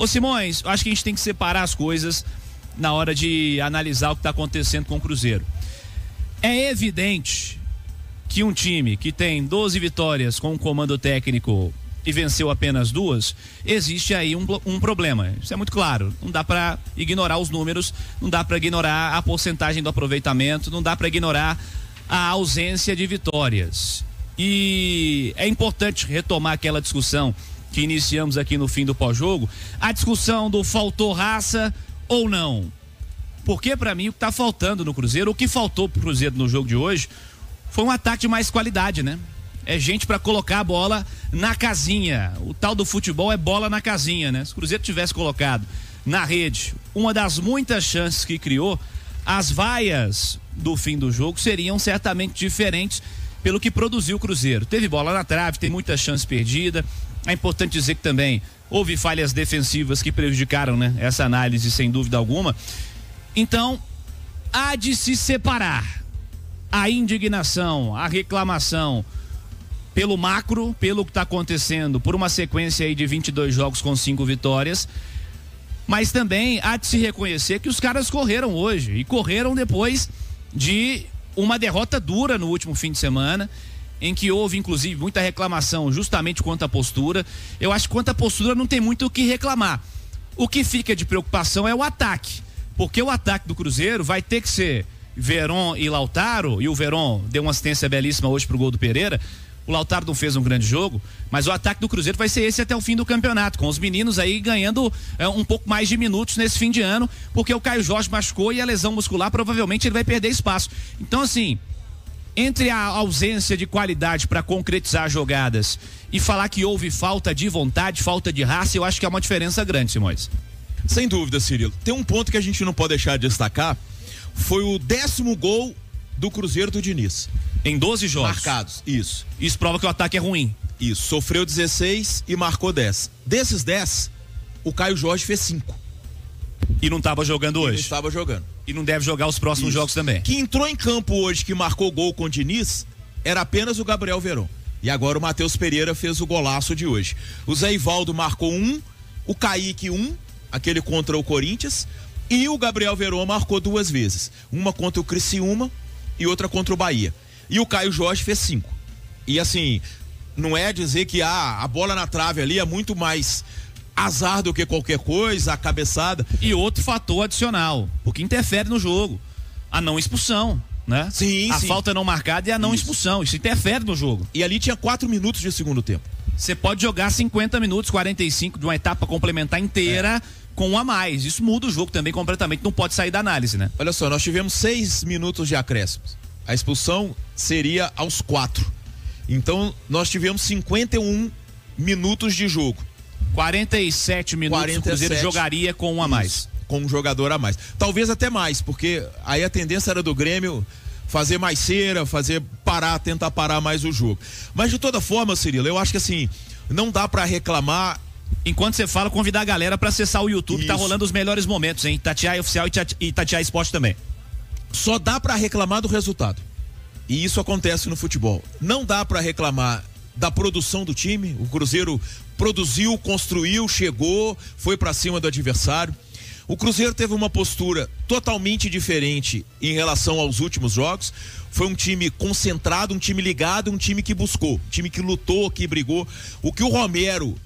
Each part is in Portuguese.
Ô Simões, acho que a gente tem que separar as coisas na hora de analisar o que está acontecendo com o Cruzeiro. É evidente que um time que tem 12 vitórias com um comando técnico e venceu apenas 2, existe aí um problema. Isso é muito claro. Não dá para ignorar os números, não dá para ignorar a porcentagem do aproveitamento, não dá para ignorar a ausência de vitórias. E é importante retomar aquela discussão que iniciamos aqui no fim do pós-jogo, a discussão do faltou raça ou não. Porque para mim o que tá faltando no Cruzeiro, o que faltou pro Cruzeiro no jogo de hoje, foi um ataque de mais qualidade, né? É gente para colocar a bola na casinha. O tal do futebol é bola na casinha, né? Se o Cruzeiro tivesse colocado na rede uma das muitas chances que criou, as vaias do fim do jogo seriam certamente diferentes pelo que produziu o Cruzeiro. Teve bola na trave, tem muita chance perdida. É importante dizer que também houve falhas defensivas que prejudicaram, né, essa análise, sem dúvida alguma. Então, há de se separar a indignação, a reclamação pelo macro, pelo que está acontecendo, por uma sequência aí de 22 jogos com 5 vitórias, mas também há de se reconhecer que os caras correram hoje e correram depois de uma derrota dura no último fim de semana, em que houve inclusive muita reclamação justamente quanto à postura. Eu acho que quanto à postura não tem muito o que reclamar. O que fica de preocupação é o ataque, porque o ataque do Cruzeiro vai ter que ser Veron e Lautaro, e o Veron deu uma assistência belíssima hoje pro gol do Pereira. O Lautaro não fez um grande jogo, mas o ataque do Cruzeiro vai ser esse até o fim do campeonato, com os meninos aí ganhando um pouco mais de minutos nesse fim de ano, porque o Caio Jorge machucou e a lesão muscular provavelmente ele vai perder espaço. Então assim, entre a ausência de qualidade para concretizar jogadas e falar que houve falta de vontade, falta de raça, eu acho que é uma diferença grande, Simões. Sem dúvida, Cirilo. Tem um ponto que a gente não pode deixar de destacar, foi o 10º gol do Cruzeiro do Diniz. Em 12 jogos. Marcados, isso. Isso prova que o ataque é ruim. Isso, sofreu 16 e marcou 10. Desses 10, o Caio Jorge fez 5. E não estava jogando hoje. Não estava jogando. E não deve jogar os próximos jogos também. Que entrou em campo hoje, que marcou gol com o Diniz, era apenas o Gabriel Veron. E agora o Matheus Pereira fez o golaço de hoje. O Zé Ivaldo marcou 1, o Kaique 1, aquele contra o Corinthians, e o Gabriel Veron marcou 2 vezes. Uma contra o Criciúma e outra contra o Bahia. E o Caio Jorge fez 5. E assim, não é dizer que a bola na trave ali é muito mais azar do que qualquer coisa, a cabeçada. E outro fator adicional, porque interfere no jogo, a não expulsão, né? Sim, a falta não marcada e a não expulsão, isso interfere no jogo. E ali tinha 4 minutos de segundo tempo. Você pode jogar 50 minutos, 45 de uma etapa complementar inteira com um a mais, isso muda o jogo também completamente, não pode sair da análise, né? Olha só, nós tivemos 6 minutos de acréscimos, a expulsão seria aos 4, então nós tivemos 51 minutos de jogo. 47 minutos o Cruzeiro jogaria com um a mais. Com um jogador a mais. Talvez até mais, porque aí a tendência era do Grêmio fazer mais cera, tentar parar mais o jogo. Mas de toda forma, Cirilo, eu acho que assim, não dá pra reclamar. Enquanto você fala, convidar a galera pra acessar o YouTube, tá rolando os melhores momentos, hein? Itatiaia Oficial e Itatiaia Esporte também. Só dá pra reclamar do resultado. E isso acontece no futebol. Não dá pra reclamar da produção do time. O Cruzeiro produziu, construiu, chegou, foi pra cima do adversário. O Cruzeiro teve uma postura totalmente diferente em relação aos últimos jogos. Foi um time concentrado, um time ligado, um time que buscou, um time que lutou, que brigou. O que o Romero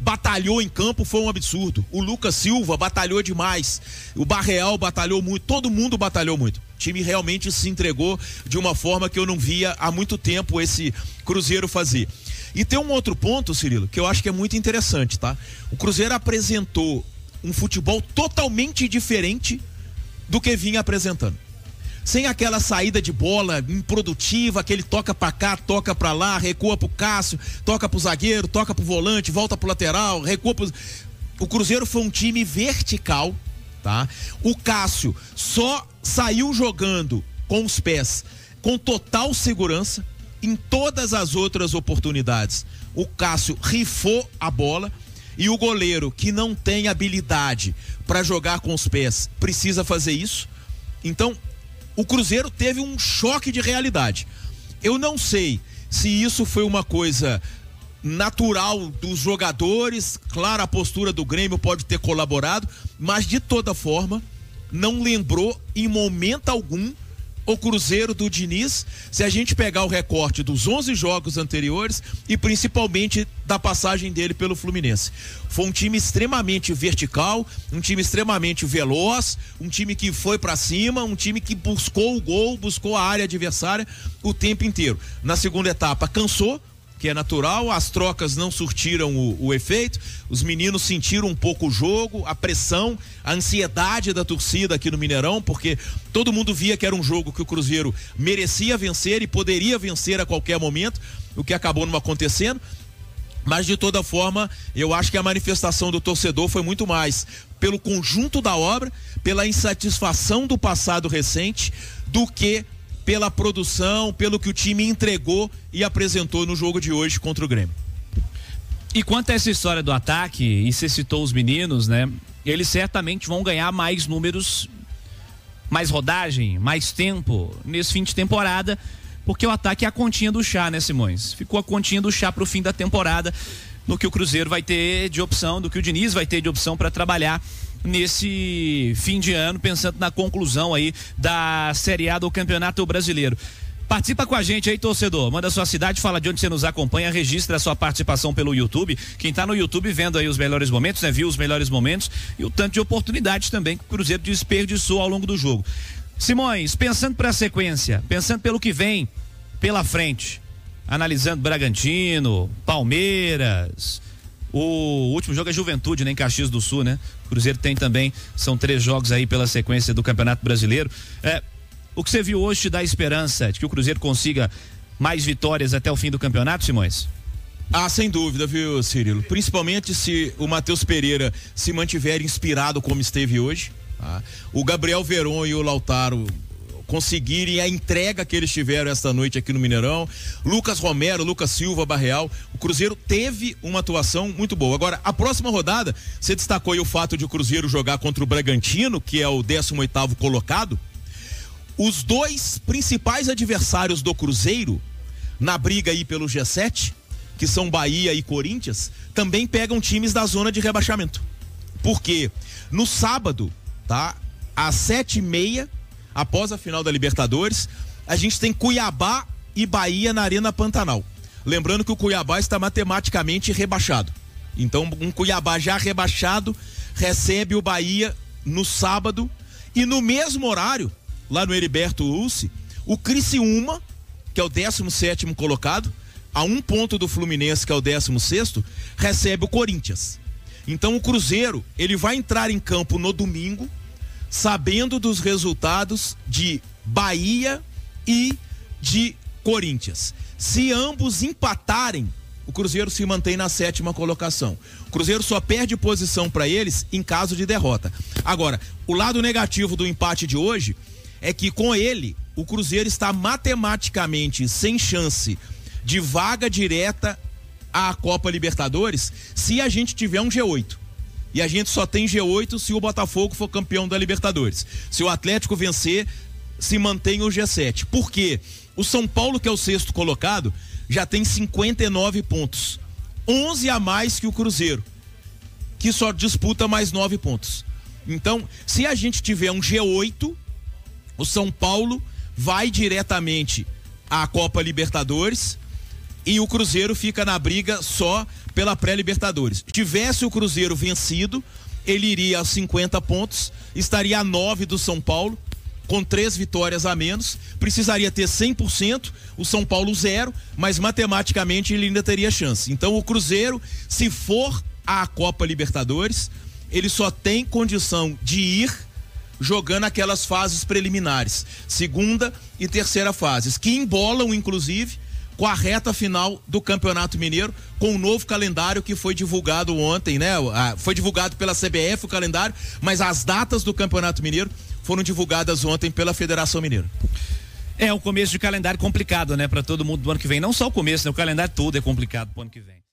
batalhou em campo foi um absurdo. O Lucas Silva batalhou demais. O Barreal batalhou muito. Todo mundo batalhou muito. O time realmente se entregou de uma forma que eu não via há muito tempo esse Cruzeiro fazer. E tem um outro ponto, Cirilo, que eu acho que é muito interessante, tá? O Cruzeiro apresentou um futebol totalmente diferente do que vinha apresentando. Sem aquela saída de bola improdutiva, aquele toca pra cá, toca pra lá, recua pro Cássio, toca pro zagueiro, toca pro volante, volta pro lateral, recua pro... O Cruzeiro foi um time vertical, tá? O Cássio só saiu jogando com os pés, com total segurança. Em todas as outras oportunidades, o Cássio rifou a bola. E o goleiro que não tem habilidade para jogar com os pés precisa fazer isso. Então, o Cruzeiro teve um choque de realidade. Eu não sei se isso foi uma coisa natural dos jogadores, claro, a postura do Grêmio pode ter colaborado, mas de toda forma não lembrou em momento algum o Cruzeiro do Diniz, se a gente pegar o recorte dos 11 jogos anteriores e principalmente da passagem dele pelo Fluminense. Foi um time extremamente vertical, um time extremamente veloz, um time que foi pra cima, um time que buscou o gol, buscou a área adversária o tempo inteiro. Na segunda etapa cansou, que é natural, as trocas não surtiram o efeito, os meninos sentiram um pouco o jogo, a pressão, a ansiedade da torcida aqui no Mineirão, porque todo mundo via que era um jogo que o Cruzeiro merecia vencer e poderia vencer a qualquer momento, o que acabou não acontecendo. Mas de toda forma, eu acho que a manifestação do torcedor foi muito mais pelo conjunto da obra, pela insatisfação do passado recente, do que pela produção, pelo que o time entregou e apresentou no jogo de hoje contra o Grêmio. E quanto a essa história do ataque, e você citou os meninos, né? Eles certamente vão ganhar mais números, mais rodagem, mais tempo nesse fim de temporada, porque o ataque é a continha do chá, né, Simões? Ficou a continha do chá pro fim da temporada, no que o Cruzeiro vai ter de opção, do que o Diniz vai ter de opção para trabalhar nesse fim de ano, pensando na conclusão aí da Série A do Campeonato Brasileiro. Participa com a gente aí, torcedor. Manda sua cidade, fala de onde você nos acompanha, registra a sua participação pelo YouTube. Quem tá no YouTube vendo aí os melhores momentos, né? Viu os melhores momentos e o tanto de oportunidades também que o Cruzeiro desperdiçou ao longo do jogo. Simões, pensando para a sequência, pensando pelo que vem pela frente, analisando Bragantino, Palmeiras, o último jogo é Juventude, né, em Caxias do Sul, né? O Cruzeiro tem também, são 3 jogos aí pela sequência do Campeonato Brasileiro. O que você viu hoje te dá esperança de que o Cruzeiro consiga mais vitórias até o fim do campeonato, Simões? Sem dúvida, viu, Cirilo? Principalmente se o Matheus Pereira se mantiver inspirado como esteve hoje. Tá? O Gabriel Veron e o Lautaro conseguirem a entrega que eles tiveram esta noite aqui no Mineirão. Lucas Romero, Lucas Silva, Barreal. O Cruzeiro teve uma atuação muito boa. Agora, a próxima rodada, você destacou aí o fato de o Cruzeiro jogar contra o Bragantino, que é o 18º colocado. Os 2 principais adversários do Cruzeiro na briga aí pelo G7, que são Bahia e Corinthians, também pegam times da zona de rebaixamento. Porque no sábado, tá? Às 7h30, após a final da Libertadores, a gente tem Cuiabá e Bahia na Arena Pantanal. Lembrando que o Cuiabá está matematicamente rebaixado. Então, um Cuiabá já rebaixado recebe o Bahia no sábado e no mesmo horário, lá no Heriberto Ulce, o Criciúma, que é o 17º colocado, a 1 ponto do Fluminense, que é o 16º, recebe o Corinthians. Então o Cruzeiro, ele vai entrar em campo no domingo, sabendo dos resultados de Bahia e de Corinthians. Se ambos empatarem, o Cruzeiro se mantém na 7ª colocação. O Cruzeiro só perde posição para eles em caso de derrota. Agora, o lado negativo do empate de hoje é que com ele, o Cruzeiro está matematicamente sem chance de vaga direta à Copa Libertadores se a gente tiver um G8. E a gente só tem G8 se o Botafogo for campeão da Libertadores. Se o Atlético vencer, se mantém o G7. Por quê? O São Paulo, que é o 6º colocado, já tem 59 pontos. 11 a mais que o Cruzeiro, que só disputa mais 9 pontos. Então, se a gente tiver um G8, o São Paulo vai diretamente à Copa Libertadores e o Cruzeiro fica na briga só pela pré-Libertadores. Tivesse o Cruzeiro vencido, ele iria a 50 pontos, estaria a 9 do São Paulo, com 3 vitórias a menos, precisaria ter 100%, o São Paulo 0, mas matematicamente ele ainda teria chance. Então o Cruzeiro, se for à Copa Libertadores, ele só tem condição de ir jogando aquelas fases preliminares, 2ª e 3ª fases, que embolam inclusive com a reta final do Campeonato Mineiro, com o novo calendário que foi divulgado ontem, né? Foi divulgado pela CBF o calendário, mas as datas do Campeonato Mineiro foram divulgadas ontem pela Federação Mineira. É um começo de calendário complicado, né? Para todo mundo do ano que vem. Não só o começo, né? O calendário todo é complicado pro ano que vem.